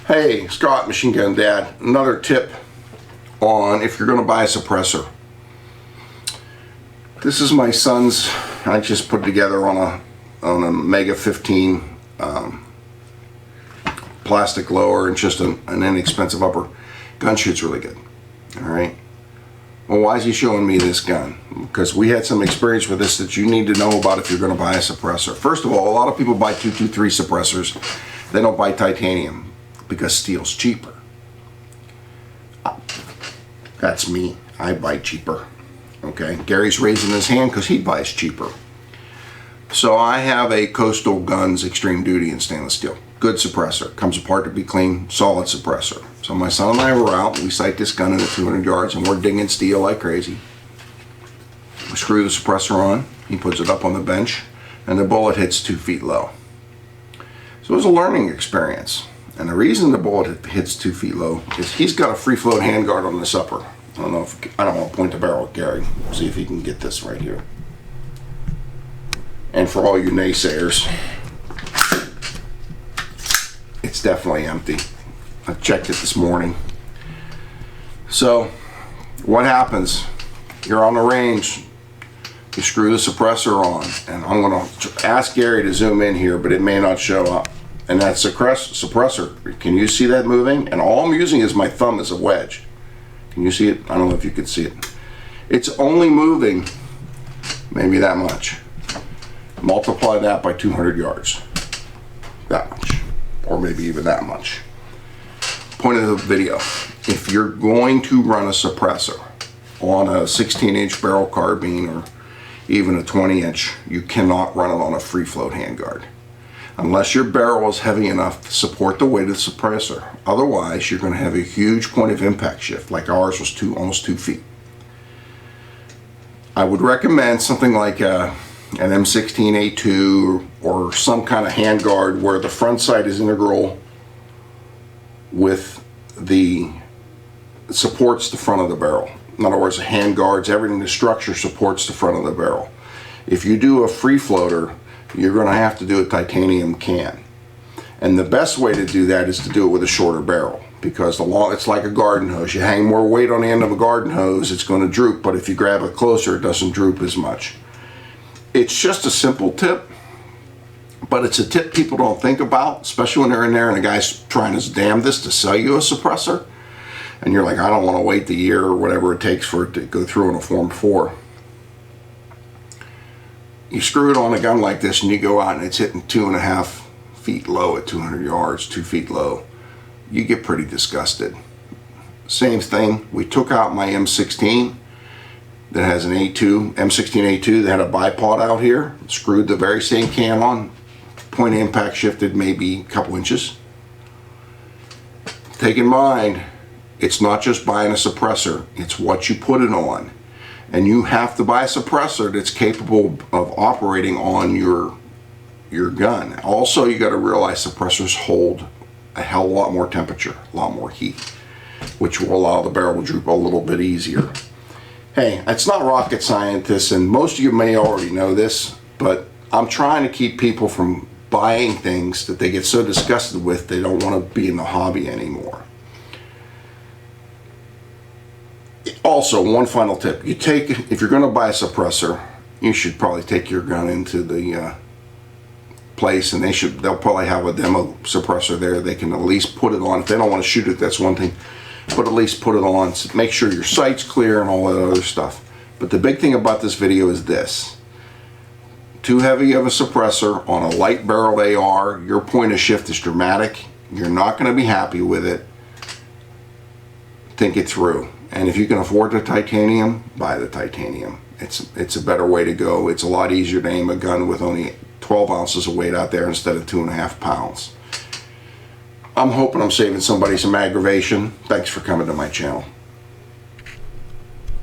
Hey, Scott, Machine Gun Dad. Another tip on if you're going to buy a suppressor. This is my son's. I just put it together on a Mega 15 plastic lower and just an inexpensive upper. Gun shoots really good. All right. Well, why is he showing me this gun? Because we had some experience with this that you need to know about if you're going to buy a suppressor. First of all, a lot of people buy 223 suppressors. They don't buy titanium because steel's cheaper. That's me. I buy cheaper. Okay. Gary's raising his hand because he buys cheaper. So I have a Coastal Guns Extreme Duty in stainless steel. Good suppressor. Comes apart to be clean, solid suppressor. So my son and I were out. We sight this gun in at 200 yards and we're dinging steel like crazy. We screw the suppressor on. He puts it up on the bench and the bullet hits 2 feet low. So it was a learning experience. And the reason the bullet hits 2 feet low is he's got a free float handguard on this upper. I don't want to point the barrel at Gary. See if he can get this right here. And for all you naysayers, it's definitely empty. I checked it this morning. So what happens? You're on the range. You screw the suppressor on, and I'm going to ask Gary to zoom in here, but it may not show up. And that suppressor, can you see that moving? And all I'm using is my thumb as a wedge. Can you see it? I don't know if you can see it. It's only moving maybe that much. Multiply that by 200 yards. That much. Or maybe even that much. Point of the video. If you're going to run a suppressor on a 16-inch barrel carbine or even a 20-inch, you cannot run it on a free float handguard. Unless your barrel is heavy enough to support the weight of the suppressor. Otherwise, you're going to have a huge point of impact shift, like ours was almost 2 feet. I would recommend something like an M16A2 or some kind of handguard where the front sight is integral with supports the front of the barrel. In other words, the handguards, everything, the structure supports the front of the barrel. If you do a free floater, you're going to have to do a titanium can. And the best way to do that is to do it with a shorter barrel, because it's like a garden hose. You hang more weight on the end of a garden hose, it's going to droop, but if you grab it closer, it doesn't droop as much. It's just a simple tip, but it's a tip people don't think about, especially when they're in there and the guy's trying his damnedest to sell you a suppressor, and you're like, I don't want to wait the year or whatever it takes for it to go through in a Form 4. You screw it on a gun like this and you go out and it's hitting 2.5 feet low at 200 yards, 2 feet low. You get pretty disgusted. Same thing, we took out my M16 that has an A2, M16A2 that had a bipod out here, screwed the very same can on, point of impact shifted maybe a couple inches. Take in mind, it's not just buying a suppressor, it's what you put it on. And you have to buy a suppressor that's capable of operating on your gun. Also, you got to realize suppressors hold a hell of a lot more temperature, a lot more heat, which will allow the barrel to droop a little bit easier. Hey, it's not rocket science, and most of you may already know this, but I'm trying to keep people from buying things that they get so disgusted with they don't want to be in the hobby anymore. Also, one final tip. If you're going to buy a suppressor, you should probably take your gun into the place, and they'll probably have a demo suppressor there. They can at least put it on. If they don't want to shoot it, that's one thing, but at least put it on. Make sure your sight's clear and all that other stuff. But the big thing about this video is this. Too heavy of a suppressor on a light barreled AR, your point of shift is dramatic. You're not going to be happy with it. Think it through. And if you can afford the titanium, buy the titanium. It's a better way to go. It's a lot easier to aim a gun with only 12 ounces of weight out there instead of 2.5 pounds. I'm hoping I'm saving somebody some aggravation. Thanks for coming to my channel.